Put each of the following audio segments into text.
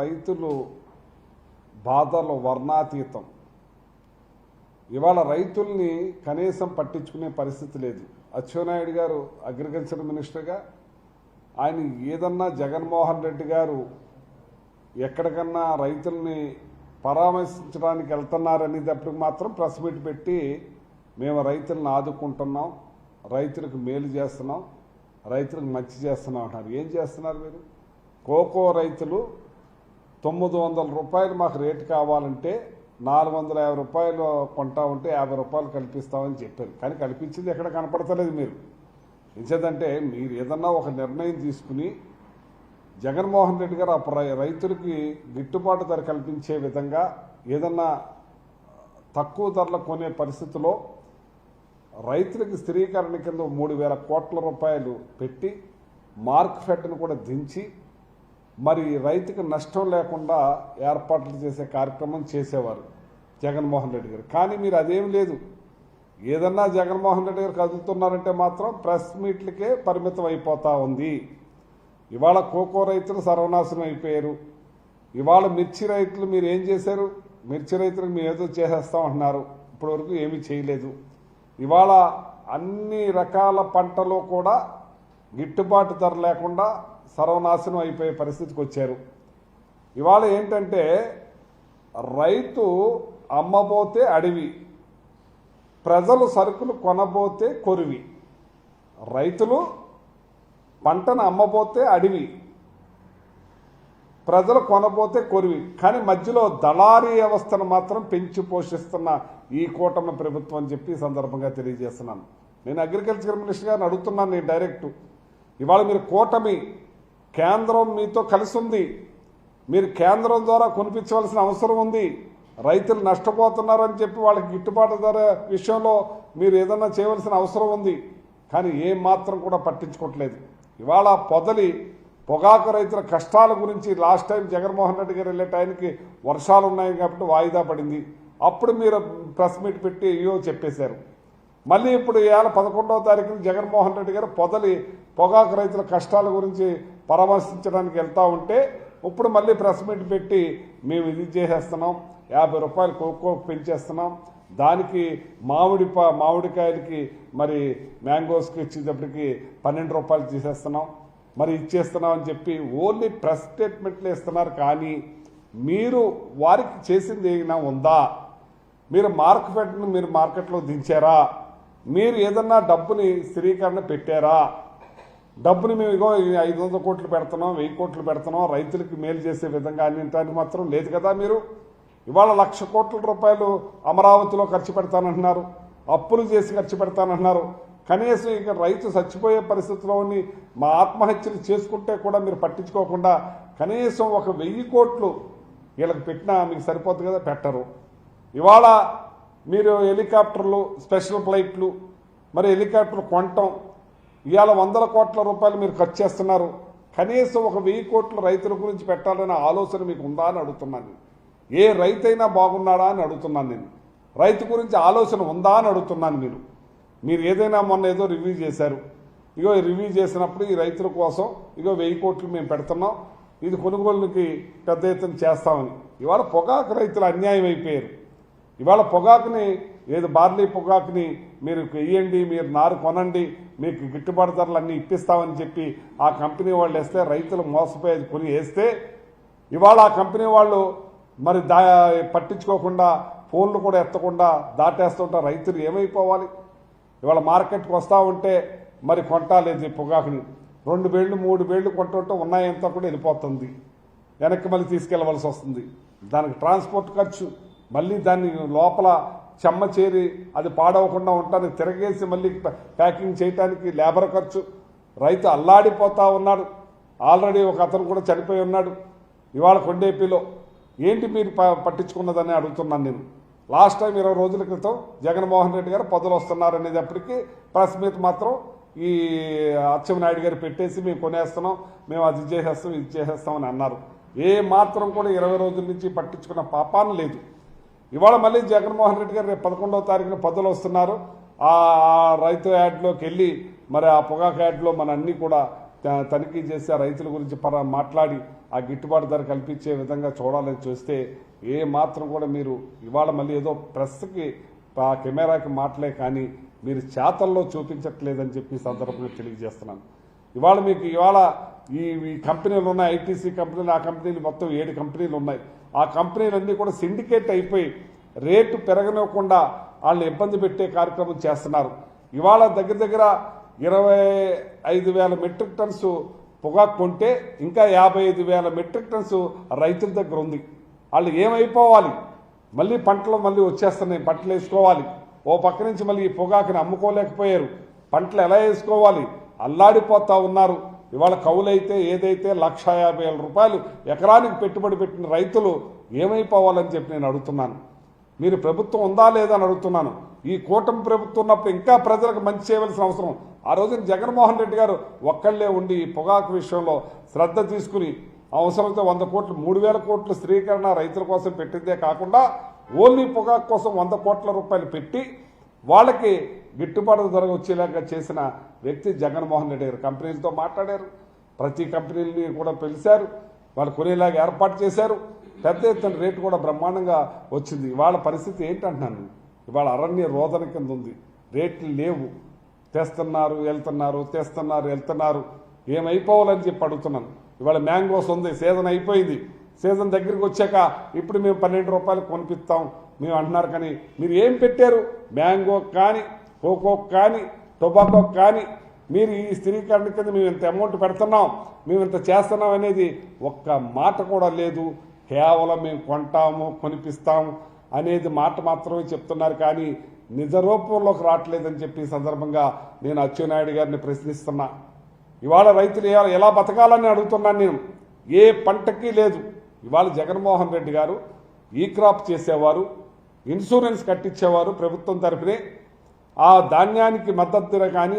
రైతులు బాధలు వర్ణాతీతం. ఇవాళ రైతుల్ని కనీసం పట్టించుకునే పరిస్థితి లేదు. అచ్చెన్నాయుడు గారు అగ్రికల్చర్ మినిస్టర్గా ఆయన ఏదన్నా జగన్మోహన్ రెడ్డి గారు ఎక్కడికన్నా రైతుల్ని పరామర్శించడానికి వెళ్తున్నారనేటప్పటికి మాత్రం ప్రెస్ మీట్ పెట్టి మేము రైతులను ఆదుకుంటున్నాం, రైతులకు మేలు చేస్తున్నాం, రైతులకు మంచి చేస్తున్నాం అంటారు. ఏం చేస్తున్నారు మీరు? కోకో రైతులు 900 రూపాయలు మాకు రేటు కావాలంటే 450 రూపాయలు కొంటా ఉంటే 50 రూపాయలు కల్పిస్తామని చెప్పారు. కానీ కల్పించింది ఎక్కడ కనపడతలేదు. మీరు ఎంచేదంటే మీరు ఏదన్నా ఒక నిర్ణయం తీసుకుని జగన్మోహన్ రెడ్డి గారు రైతులకి గిట్టుబాటు ధర కల్పించే విధంగా ఏదన్నా తక్కువ ధరలో కొనే పరిస్థితిలో రైతులకి స్థిరీకరణ కింద 3000 కోట్ల రూపాయలు పెట్టి మార్కెట్ను కూడా దించి మరి రైతుకి నష్టం లేకుండా ఏర్పాట్లు చేసే కార్యక్రమం చేసేవారు జగన్మోహన్ రెడ్డి గారు. కానీ మీరు అదేం లేదు. ఏదన్నా జగన్మోహన్ రెడ్డి గారు కదులుతున్నారంటే మాత్రం ప్రెస్ మీట్లకే పరిమితం అయిపోతూ ఉంది. ఇవాళ కోకో రైతులు సర్వనాశనం అయిపోయారు. ఇవాళ మిర్చి రైతులు మీరు ఏం చేశారు? మిర్చి రైతులకు మీరు ఏదో చేసేస్తామంటున్నారు, ఇప్పటివరకు ఏమీ చేయలేదు. ఇవాళ అన్ని రకాల పంటలు కూడా గిట్టుబాటు ధర లేకుండా సర్వనాశనం అయిపోయే పరిస్థితికి వచ్చారు. ఇవాళ ఏంటంటే రైతు అమ్మబోతే అడవి, ప్రజలు సరుకులు కొనబోతే కొరివి. రైతులు పంటను అమ్మబోతే అడవి, ప్రజలు కొనబోతే కొరివి. కానీ మధ్యలో దళారీ వ్యవస్థను మాత్రం పెంచి పోషిస్తున్న ఈ కూటమి ప్రభుత్వం అని చెప్పి సందర్భంగా తెలియజేస్తున్నాను. నేను అగ్రికల్చర్ మినిస్టర్ గారిని అడుగుతున్నాను. నేను డైరెక్ట్ ఇవాళ మీరు కూటమి కేంద్రం మీతో కలిసి ఉంది. మీరు కేంద్రం ద్వారా కొనిపించవలసిన అవసరం ఉంది. రైతులు నష్టపోతున్నారని చెప్పి వాళ్ళకి గిట్టుబాటు ధర విషయంలో మీరు ఏదన్నా చేయవలసిన అవసరం ఉంది. కానీ ఏం మాత్రం కూడా పట్టించుకోవట్లేదు. ఇవాళ పొగాకు రైతుల కష్టాల గురించి లాస్ట్ టైం జగన్మోహన్ రెడ్డి గారు వెళ్ళే టైంకి వర్షాలు ఉన్నాయి కాబట్టి వాయిదా పడింది. అప్పుడు మీరు ప్రెస్ మీట్ పెట్టి అయ్యో చెప్పేశారు. మళ్ళీ ఇప్పుడు ఇవాళ 11వ తారీఖున జగన్మోహన్ రెడ్డి గారు పొగాకు రైతుల కష్టాల గురించి పరామర్శించడానికి వెళ్తూ ఉంటే ఇప్పుడు మళ్ళీ ప్రెస్ మీట్ పెట్టి మేము ఇది చేసేస్తున్నాం, 50 రూపాయలు కోకోకు పెంచేస్తున్నాం, దానికి మామిడికాయలకి మరి మ్యాంగోస్కి ఇచ్చేటప్పటికి 12 రూపాయలు తీసేస్తున్నాం, మరి ఇచ్చేస్తున్నాం అని చెప్పి ఓన్లీ ప్రెస్ స్టేట్మెంట్లు ఇస్తున్నారు. కానీ మీరు వారికి చేసింది ఏమైనా ఉందా? మీరు మార్కెట్లో దించారా? మీరు ఏదన్నా డబ్బుని స్థిరీకరణ పెట్టారా? డబ్బుని మేము ఇగో 500 కోట్లు పెడుతున్నాం, 1000 కోట్లు పెడుతున్నాం, రైతులకి మేలు చేసే విధంగా అన్నింటానికి మాత్రం లేదు కదా. మీరు ఇవాళ 1,00,000 కోట్ల రూపాయలు అమరావతిలో ఖర్చు పెడతానంటున్నారు, అప్పులు చేసి ఖర్చు పెడతానంటున్నారు. కనీసం ఇక రైతు చచ్చిపోయే పరిస్థితిలోని మా ఆత్మహత్యలు చేసుకుంటే కూడా మీరు పట్టించుకోకుండా కనీసం 1,000 కోట్లు వీళ్ళకి పెట్టినా మీకు సరిపోతుంది కదా, పెట్టరు. ఇవాళ మీరు హెలికాప్టర్లు, స్పెషల్ ఫ్లైట్లు, మరి హెలికాప్టర్లు కొనటం, ఇవాళ 100 కోట్ల రూపాయలు మీరు ఖర్చు చేస్తున్నారు. కనీసం 1,000 కోట్లు రైతుల గురించి పెట్టాలనే ఆలోచన మీకు ఉందా అని అడుగుతున్నాను. ఏ రైతైనా బాగున్నాడా అని అడుగుతున్నాను. నేను రైతు గురించి ఆలోచన ఉందా అని అడుగుతున్నాను. మీరు ఏదైనా మొన్న ఏదో రివ్యూ చేశారు, ఇగో రివ్యూ చేసినప్పుడు ఈ రైతుల కోసం ఇగో 1000 కోట్లు మేము పెడుతున్నాం, ఇది కొనుగోలుకి పెద్ద ఎత్తున చేస్తామని. ఇవాళ పొగాకు రైతులు అన్యాయం అయిపోయారు. ఇవాళ పొగాకుని ఏదో బార్లీ పొగాకుని మీరు వేయండి, మీరు నారు కొనండి, మీకు గిట్టుబాటు ధరలు అన్నీ ఇప్పిస్తామని చెప్పి ఆ కంపెనీ వాళ్ళు వేస్తే రైతులు మోసపోయేది కొని వేస్తే ఇవాళ ఆ కంపెనీ వాళ్ళు మరి పట్టించుకోకుండా ఫోన్లు కూడా ఎత్తకుండా దాటేస్తుంటే రైతులు ఏమైపోవాలి? ఇవాళ మార్కెట్కి వస్తూ ఉంటే మరి కొంటాలేదు పొగాకుని 2 బేళ్లు 3 బేళ్లు కొంటుంటే ఉన్నాయంతా కూడా వెళ్ళిపోతుంది, వెనక్కి మళ్ళీ తీసుకెళ్లవలసి వస్తుంది. దానికి ట్రాన్స్పోర్ట్ ఖర్చు, మళ్ళీ దాన్ని లోపల చెమ్మ చేరి అది పాడవకుండా ఉండటానికి తిరగేసి మళ్ళీ ప్యాకింగ్ చేయడానికి లేబర్ ఖర్చు. రైతు అల్లాడిపోతూ ఉన్నాడు. ఆల్రెడీ ఒక అతను కూడా చనిపోయి ఉన్నాడు ఇవాళ కొండేపీలో. ఏంటి మీరు పట్టించుకున్నదని అడుగుతున్నాను నేను. లాస్ట్ టైం 20 రోజుల క్రితం జగన్మోహన్ రెడ్డి గారు పదులు వస్తున్నారనేటప్పటికీ ప్రెస్ మీట్ మాత్రం ఈ అచ్చెన్నాయుడు గారు పెట్టేసి మేము కొనేస్తున్నాం, మేము అది చేసేస్తాం, ఇది చేసేస్తామని అన్నారు. ఏ మాత్రం కూడా 20 రోజుల నుంచి పట్టించుకున్న పాపాన్ని లేదు. ఇవాళ మళ్ళీ జగన్మోహన్ రెడ్డి గారు రేపు 11వ తారీఖున పదులు వస్తున్నారు. ఆ రైతు యాడ్లోకి వెళ్ళి మరి ఆ పొగాకు యాడ్లో మన అన్నీ కూడా తనిఖీ చేసి ఆ రైతుల గురించి మాట్లాడి ఆ గిట్టుబాటు ధర కల్పించే విధంగా చూడాలని చూస్తే ఏ మాత్రం కూడా మీరు ఇవాళ మళ్ళీ ఏదో ప్రెస్కి ఆ కెమెరాకి మాటలే కానీ మీరు చేతల్లో చూపించట్లేదని చెప్పి సందర్భంగా తెలియజేస్తున్నాను. ఇవాళ మీకు ఈ కంపెనీలు ఉన్నాయి, ఐటీసీ కంపెనీలు, ఆ కంపెనీలు మొత్తం 7 కంపెనీలు ఉన్నాయి. ఆ కంపెనీలన్నీ కూడా సిండికేట్ అయిపోయి రేటు పెరగనివ్వకుండా వాళ్ళని ఇబ్బంది పెట్టే కార్యక్రమం చేస్తున్నారు. ఇవాళ దగ్గర 25,000 మెట్రిక్ టన్స్ పొగాకు కొంటే ఇంకా 55,000 మెట్రిక్ టన్స్ రైతుల దగ్గర ఉంది. వాళ్ళు ఏమైపోవాలి? మళ్ళీ పంటలు వచ్చేస్తున్నాయి, పంటలు వేసుకోవాలి. ఓ పక్క నుంచి మళ్ళీ ఈ పొగాకుని అమ్ముకోలేకపోయారు, పంటలు ఎలా వేసుకోవాలి? అల్లాడిపోతా ఉన్నారు. ఇవాళ కౌలైతే ఏదైతే 1,50,000 రూపాయలు ఎకరానికి పెట్టుబడి పెట్టిన రైతులు ఏమైపోవాలని చెప్పి నేను అడుగుతున్నాను. మీరు ప్రభుత్వం ఉందా లేదా అని అడుగుతున్నాను. ఈ కూటమి ప్రభుత్వం ఉన్నప్పుడు ఇంకా ప్రజలకు మంచి చేయవలసిన అవసరం. ఆ రోజున జగన్మోహన్ రెడ్డి గారు ఒక్కళ్లే ఉండి ఈ పొగాకు విషయంలో శ్రద్ధ తీసుకుని అవసరంతో 100 కోట్లు 3,000 కోట్లు స్థిరీకరణ రైతుల కోసం పెట్టిందే కాకుండా ఓన్లీ పొగాకు కోసం 100 కోట్ల రూపాయలు పెట్టి వాళ్ళకి గిట్టుబాటు ధర వచ్చేలాగా చేసిన వ్యక్తి జగన్మోహన్ రెడ్డి గారు. కంపెనీలతో మాట్లాడారు, ప్రతి కంపెనీని కూడా పిలిచారు, వాళ్ళు కొనేలాగా ఏర్పాటు చేశారు. పెద్ద ఎత్తున రేటు కూడా బ్రహ్మాండంగా వచ్చింది. ఇవాళ పరిస్థితి ఏంటంటున్నాను, ఇవాళ అరణ్య రోదన కింద ఉంది, రేట్లు లేవు. తెస్తున్నారు వెళ్తున్నారు, ఏమైపోవాలని చెప్పి అడుగుతున్నాను. ఇవాళ మ్యాంగోస్ ఉంది, సీజన్ అయిపోయింది. సీజన్ దగ్గరికి వచ్చాక ఇప్పుడు మేము 12 రూపాయలు కొనిపిస్తాం మేము అంటున్నారు. కానీ మీరు ఏం పెట్టారు? మ్యాంగో కానీ, కోకో కానీ, టొబాకో కానీ మీరు ఈ స్థిరీకరణ కింద మేము ఇంత అమౌంట్ పెడుతున్నాం, మేము ఇంత చేస్తున్నాం అనేది ఒక్క మాట కూడా లేదు. కేవలం మేము కొంటాము, కొనిపిస్తాము అనేది మాట మాత్రమే చెప్తున్నారు, కానీ నిజ రూపంలోకి రావట్లేదని చెప్పి సందర్భంగా నేను అచ్చెన్నాయుడు గారిని ప్రశ్నిస్తున్నా. ఇవాళ రైతులు ఎలా బతకాలని అడుగుతున్నాను నేను. ఏ పంటకి లేదు. ఇవాళ జగన్మోహన్ రెడ్డి గారు ఈ క్రాప్ చేసేవారు, ఇన్సూరెన్స్ కట్టించేవారు ప్రభుత్వం తరఫునే. ఆ ధాన్యానికి మద్దతు ధర కానీ,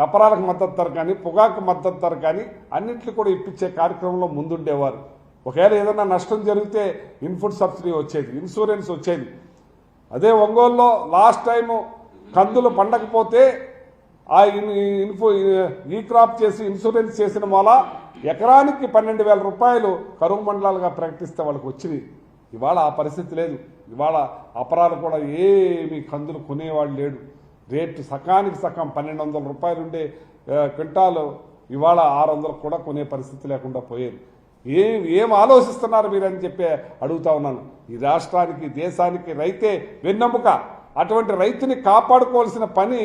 అపరాలకు మద్దతు ధర కానీ, పొగాకు మద్దతు ధర కానీ అన్నింటినీ కూడా ఇప్పించే కార్యక్రమంలో ముందుండేవారు. ఒకవేళ ఏదైనా నష్టం జరిగితే ఇన్పుట్ సబ్సిడీ వచ్చేది, ఇన్సూరెన్స్ వచ్చేది. అదే ఒంగోలులో లాస్ట్ టైము కందులు పండకపోతే ఆ ఈ క్రాప్ చేసి ఇన్సూరెన్స్ చేసిన వల్ల ఎకరానికి 12,000 రూపాయలు కరువు మండలాలుగా ప్రకటిస్తే వాళ్ళకి వచ్చింది. ఇవాళ ఆ పరిస్థితి లేదు. ఇవాళ అపరాలు కూడా ఏమి కందులు కొనేవాళ్ళు లేడు. రేటు సకానికి సగం 1,200 రూపాయలు ఉండే క్వింటాలు ఇవాళ 600 కూడా కొనే పరిస్థితి లేకుండా పోయేది. ఏం ఆలోచిస్తున్నారు మీరని చెప్పి అడుగుతా ఉన్నాను. ఈ రాష్ట్రానికి, దేశానికి రైతే వెన్నెముక. అటువంటి రైతుని కాపాడుకోవాల్సిన పని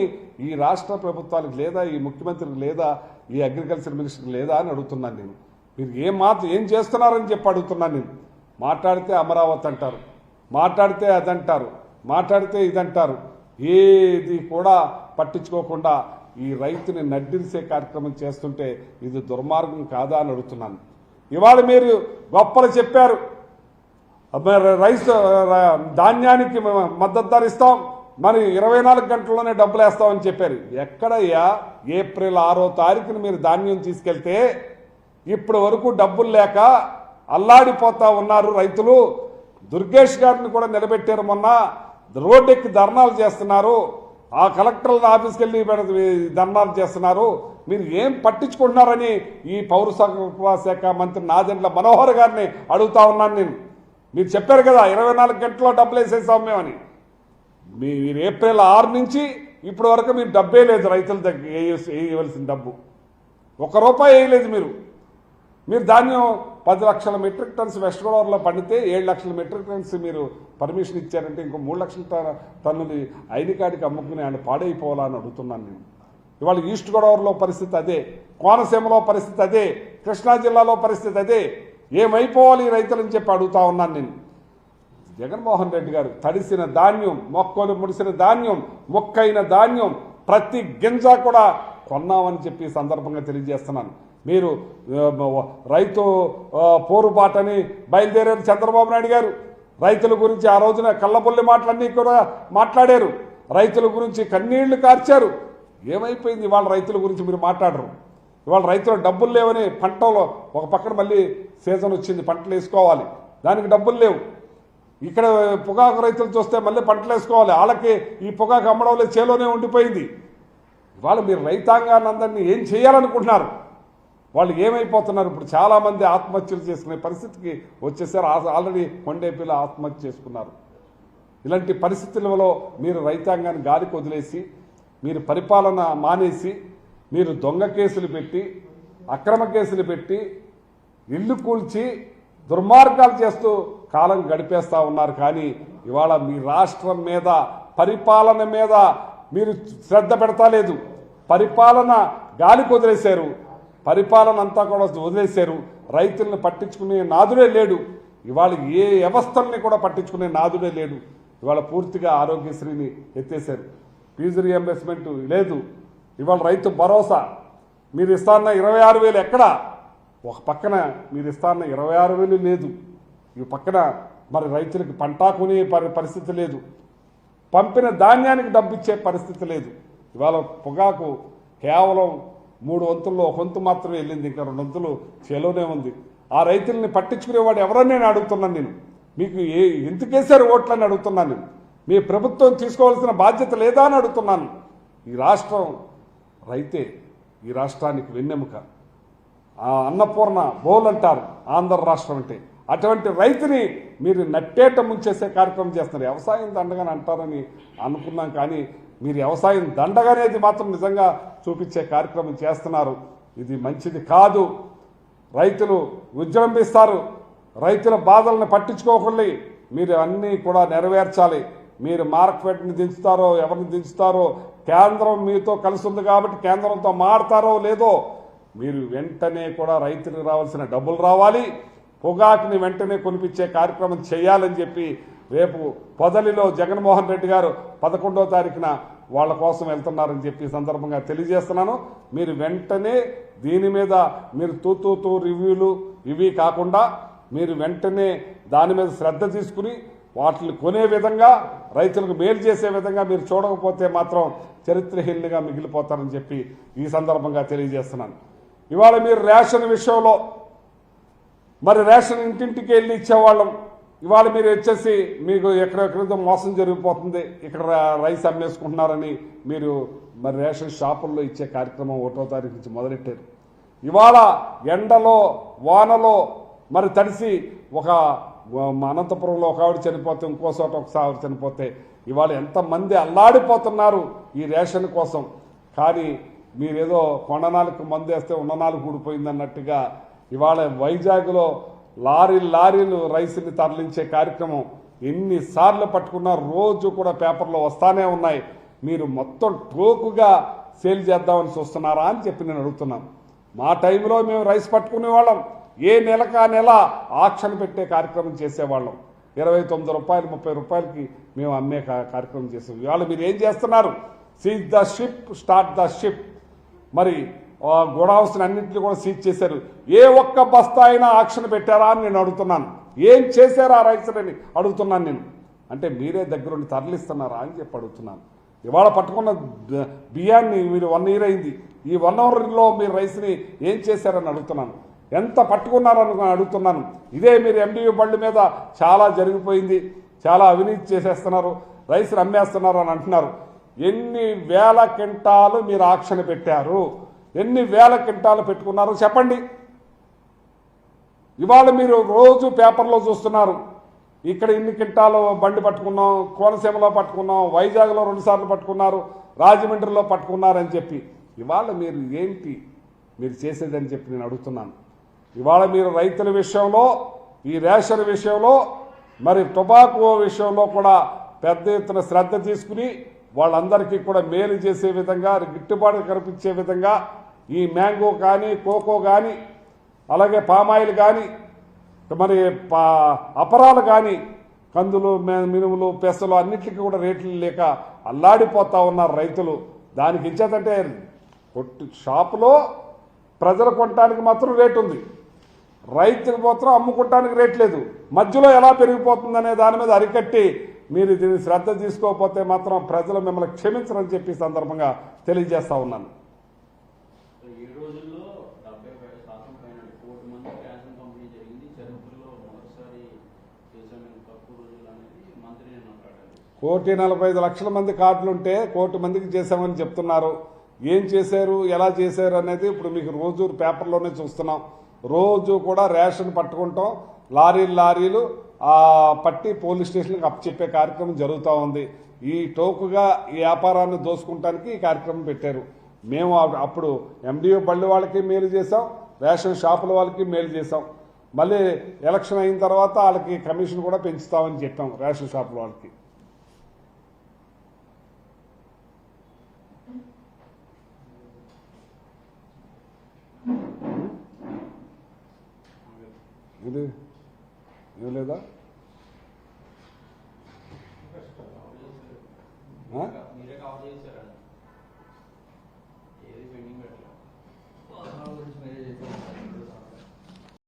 ఈ రాష్ట్ర ప్రభుత్వానికి లేదా, ఈ ముఖ్యమంత్రికి లేదా, ఈ అగ్రికల్చర్ మినిస్టర్కి లేదా అని అడుగుతున్నాను నేను. మీరు ఏం చేస్తున్నారని చెప్పి అడుగుతున్నాను నేను. మాట్లాడితే అమరావతి అంటారు, మాట్లాడితే అదంటారు, మాట్లాడితే ఇదంటారు. ఏది కూడా పట్టించుకోకుండా ఈ రైతుని నడ్డిరిసే కార్యక్రమం చేస్తుంటే ఇది దుర్మార్గం కాదా అని అడుగుతున్నాను. ఇవాళ మీరు గొప్పలు చెప్పారు, రైస్ ధాన్యానికి మద్దతు ధర ఇస్తాం, మరి 24 గంటల్లోనే డబ్బులు వేస్తామని చెప్పారు. ఎక్కడయ్యా? ఏప్రిల్ 6వ తారీఖున మీరు ధాన్యం తీసుకెళ్తే ఇప్పటి వరకు డబ్బులు లేక అల్లాడిపోతా ఉన్నారు రైతులు. దుర్గేష్ గారిని కూడా నిలబెట్టారు, మొన్న రోడ్డెక్కి ధర్నాలు చేస్తున్నారు, ఆ కలెక్టర్ల ఆఫీస్కి వెళ్ళి ధర్నాలు చేస్తున్నారు. మీరు ఏం పట్టించుకుంటున్నారని ఈ పౌర సరఫరా శాఖ మంత్రి నాదెండ్ల మనోహర్ గారిని అడుగుతా ఉన్నాను నేను. మీరు చెప్పారు కదా 24 గంటల్లో డబ్బులు వేసేసాం మేమని. మీరు ఏప్రిల్ 6 నుంచి ఇప్పటి వరకు మీరు డబ్బే లేదు, రైతుల దగ్గర వేయవలసిన డబ్బు ₹1 వేయలేదు. మీరు ధాన్యం 10 లక్షల మెట్రిక్ టన్స్ వెస్ట్ గోదావరిలో పండితే 7 లక్షల మెట్రిక్ టన్స్ మీరు పర్మిషన్ ఇచ్చారంటే ఇంకో 3 లక్షల టన్నులు ఐనికాడికి అమ్ముకుని ఆయన పాడైపోవాలని అడుగుతున్నాను నేను. ఇవాళ ఈస్ట్ గోదావరిలో పరిస్థితి అదే, కోనసీమలో పరిస్థితి అదే, కృష్ణా జిల్లాలో పరిస్థితి అదే. ఏమైపోవాలి రైతులని చెప్పి అడుగుతా ఉన్నాను నేను. జగన్మోహన్ రెడ్డి గారు తడిసిన ధాన్యం, మొక్కలు ముడిసిన ధాన్యం, మొక్కైన ధాన్యం ప్రతి గింజ కూడా కొన్నామని చెప్పి సందర్భంగా తెలియజేస్తున్నాను. మీరు రైతు పోరుబాటని బయలుదేరారు చంద్రబాబు నాయుడు గారు. రైతుల గురించి ఆ రోజున కళ్ళబొల్లి మాటలన్నీ కూడా మాట్లాడారు, రైతుల గురించి కన్నీళ్లు కార్చారు. ఏమైపోయింది? ఇవాళ రైతుల గురించి మీరు మాట్లాడరు. ఇవాళ రైతులు డబ్బులు లేవని పంటలో ఒక పక్కన మళ్ళీ సీజన్ వచ్చింది, పంటలు వేసుకోవాలి, దానికి డబ్బులు లేవు. ఇక్కడ పొగాకు రైతులు చూస్తే మళ్ళీ పంటలు వేసుకోవాలి, వాళ్ళకి ఈ పొగాకు అమ్మడం లేదు, చేలోనే ఉండిపోయింది. ఇవాళ మీరు రైతాంగాన్ని అందరినీ ఏం చేయాలనుకుంటున్నారు? వాళ్ళు ఏమైపోతున్నారు? ఇప్పుడు చాలామంది ఆత్మహత్యలు చేసుకునే పరిస్థితికి వచ్చేసారు. ఆల్రెడీ కొండేపీలో ఆత్మహత్య చేసుకున్నారు. ఇలాంటి పరిస్థితులలో మీరు రైతాంగాన్ని గాలికి వదిలేసి, మీరు పరిపాలన మానేసి, మీరు దొంగ కేసులు పెట్టి, అక్రమ కేసులు పెట్టి, ఇల్లు కూల్చి దుర్మార్గాలు చేస్తూ కాలం గడిపేస్తూ ఉన్నారు. కానీ ఇవాళ మీ రాష్ట్రం మీద, పరిపాలన మీద మీరు శ్రద్ధ పెడతాలేదు. పరిపాలన గాలికి వదిలేశారు. పరిపాలన అంతా కూడా వదిలేశారు. రైతులను పట్టించుకునే నాదుడే లేడు. ఇవాళ ఏ వ్యవస్థల్ని కూడా పట్టించుకునే నాదుడే లేడు. ఇవాళ పూర్తిగా ఆరోగ్యశ్రీని ఎత్తేసారు. ఫీజు రియంబర్స్మెంట్ లేదు. ఇవాళ రైతు భరోసా మీరు ఇస్తాన్న 26,000 ఎక్కడా? ఒక పక్కన మీరు ఇస్తాన్న 26,000 లేదు. ఈ పక్కన మరి రైతులకు పంట కొనే పరిస్థితి లేదు. పంపిన ధాన్యానికి డబ్బు ఇచ్చే పరిస్థితి లేదు. ఇవాళ పొగాకు కేవలం 3 వంతుల్లో 1 వంతు మాత్రమే వెళ్ళింది. ఇంకా 2 వంతులు చేలోనే ఉంది. ఆ రైతుల్ని పట్టించుకునేవాడు ఎవరని నేను అడుగుతున్నాను. నేను మీకు ఎందుకేసారు ఓట్లని అడుగుతున్నాను. నేను మీ ప్రభుత్వం తీసుకోవాల్సిన బాధ్యత లేదా అని అడుగుతున్నాను. ఈ రాష్ట్రం రైతే ఈ రాష్ట్రానికి వెన్నెముక. అన్నపూర్ణ బౌల్ అంటారు ఆంధ్ర రాష్ట్రం అంటే. అటువంటి రైతుని మీరు నట్టేట ముంచేసే కార్యక్రమం చేస్తున్నారు. వ్యవసాయం దండగానే అంటారని అనుకున్నాం, కానీ మీరు వ్యవసాయం దండగనేది మాత్రం నిజంగా చూపించే కార్యక్రమం చేస్తున్నారు. ఇది మంచిది కాదు. రైతులు విజృంభిస్తారు. రైతుల బాధలను పట్టించుకోకుండా మీరు అన్నీ కూడా నెరవేర్చాలి. మీరు మార్కెట్ని దించుతారో, ఎవరిని దించుతారో, కేంద్రం మీతో కలిసి ఉంది కాబట్టి కేంద్రంతో మాడతారో లేదో, మీరు వెంటనే కూడా రైతులకు రావాల్సిన డబ్బులు రావాలి. పొగాకుని వెంటనే కొనిపించే కార్యక్రమం చేయాలని చెప్పి రేపు పొదలిలో జగన్మోహన్ రెడ్డి గారు 11వ తారీఖున వాళ్ళ కోసం వెళ్తున్నారని చెప్పి సందర్భంగా తెలియజేస్తున్నాను. మీరు వెంటనే దీని మీద మీరు తూ రివ్యూలు ఇవి కాకుండా మీరు వెంటనే దాని మీద శ్రద్ధ తీసుకుని వాటిని కొనే విధంగా, రైతులకు మేలు చేసే విధంగా మీరు చూడకపోతే మాత్రం చరిత్రహీనులుగా మిగిలిపోతారని చెప్పి ఈ సందర్భంగా తెలియజేస్తున్నాను. ఇవాళ మీరు రేషన్ విషయంలో మరి రేషన్ ఇంటింటికి వెళ్ళి ఇచ్చేవాళ్ళం. ఇవాళ మీరు వచ్చేసి మీకు ఎక్కడెక్కడితో మోసం జరిగిపోతుంది, ఇక్కడ రైస్ అమ్మేసుకుంటున్నారని మీరు మరి రేషన్ షాపుల్లో ఇచ్చే కార్యక్రమం 1వ తారీఖు నుంచి మొదలెట్టారు. ఇవాళ ఎండలో వానలో మరి తడిసి ఒక అనంతపురంలో ఒక ఆవిడ చనిపోతే, ఇంకో చోట ఒకసారి చనిపోతే ఇవాళ ఎంతమంది అల్లాడిపోతున్నారు ఈ రేషన్ కోసం. కానీ మీరేదో కొండనాలకు మందేస్తే ఉన్ననాలకు ఊడిపోయిందన్నట్టుగా ఇవాళ వైజాగ్లో లారీలు రైస్ని తరలించే కార్యక్రమం ఎన్నిసార్లు పట్టుకున్నా రోజు కూడా పేపర్లో వస్తానే ఉన్నాయి. మీరు మొత్తం టోకుగా సేల్ చేద్దామని చూస్తున్నారా అని చెప్పి నేను అడుగుతున్నాను. మా టైంలో మేము రైస్ పట్టుకునేవాళ్ళం. ఏ నెలకా నెల ఆక్షన్ పెట్టే కార్యక్రమం చేసేవాళ్ళం. 29 రూపాయలు 30 రూపాయలకి మేము అమ్మే కార్యక్రమం చేసాం. ఇవాళ మీరు ఏం చేస్తున్నారు? Seize the ship, start the ship. మరి గోడౌన్స్ అన్నింటినీ కూడా సీజ్ చేశారు. ఏ ఒక్క బస్తా అయినా ఆక్షన్ పెట్టారా అని నేను అడుగుతున్నాను. ఏం చేశారా రైతులని అడుగుతున్నాను నేను. అంటే మీరే దగ్గరుండి తరలిస్తున్నారా అని చెప్పి అడుగుతున్నాను. ఇవాళ పట్టుకున్న బియ్యాన్ని మీరు 1 ఇయర్ అయింది. ఈ 1 అవర్లో మీరు రైస్ని ఏం చేశారని అడుగుతున్నాను. ఎంత పట్టుకున్నారని అడుగుతున్నాను. ఇదే మీరు ఎండియూ బళ్ళు మీద చాలా జరిగిపోయింది, చాలా అవినీతి చేసేస్తున్నారు, రైస్ని అమ్మేస్తున్నారు అని అంటున్నారు. ఎన్ని వేల క్వింటాలు మీరు ఆక్షన్ పెట్టారు? ఎన్ని వేల క్వింటాలు పెట్టుకున్నారు చెప్పండి. ఇవాళ మీరు రోజు పేపర్లో చూస్తున్నారు, ఇక్కడ ఇన్ని క్వింటాలు బండి పట్టుకున్నాం, కోనసీమలో పట్టుకున్నాం, వైజాగ్లో 2 సార్లు పట్టుకున్నారు, రాజమండ్రిలో పట్టుకున్నారని చెప్పి. ఇవాళ మీరు ఏంటి మీరు చేసేదని చెప్పి నేను అడుగుతున్నాను. ఇవాళ మీరు రైతుల విషయంలో, ఈ రేషన్ విషయంలో, మరి టొబాకో విషయంలో కూడా పెద్ద ఎత్తున శ్రద్ధ తీసుకుని వాళ్ళందరికీ కూడా మేలు చేసే విధంగా, గిట్టుబాటు కల్పించే విధంగా ఈ మ్యాంగో కానీ, కోకో కానీ, అలాగే పామాయిల్ కానీ, మరి అపరాలు కానీ, కందులు, మినుములు, పెసలు అన్నిటికీ కూడా రేట్లు లేక అల్లాడిపోతా ఉన్నారు రైతులు. దానికి ఇచ్చేదంటే షాపులో ప్రజలు కొనడానికి మాత్రం రేటు ఉంది, రైతుకు మాత్రం అమ్ముకోవటానికి రేట్ లేదు. మధ్యలో ఎలా పెరిగిపోతుందనే దాని మీద అరికట్టి మీరు దీన్ని శ్రద్ధ తీసుకోకపోతే మాత్రం ప్రజలు మిమ్మల్ని క్షమించరని చెప్పి సందర్భంగా తెలియజేస్తా ఉన్నాను. కోటి 45 లక్షల మంది కార్డులుంటే 1 కోటి మందికి చేశామని చెప్తున్నారు. ఏం చేశారు, ఎలా చేశారు అనేది ఇప్పుడు మీకు రోజు పేపర్లోనే చూస్తున్నాం. రోజు కూడా రేషన్ పట్టుకుంటాం, లారీలు పట్టి పోలీస్ స్టేషన్కి అప్పచెప్పే కార్యక్రమం జరుగుతూ ఉంది. ఈ టోకుగా ఈ వ్యాపారాన్ని దోసుకుంటానికి ఈ కార్యక్రమం పెట్టారు. మేము అప్పుడు ఎండిఓ బళ్ళు వాళ్ళకి మేలు చేసాం, రేషన్ షాపుల వాళ్ళకి మేలు చేసాం. మళ్ళీ ఎలక్షన్ అయిన తర్వాత వాళ్ళకి కమిషన్ కూడా పెంచుతామని చెప్పాం రేషన్ షాపుల వాళ్ళకి. ఇది ఏం లేదా మీరే కవర్ చేశారు.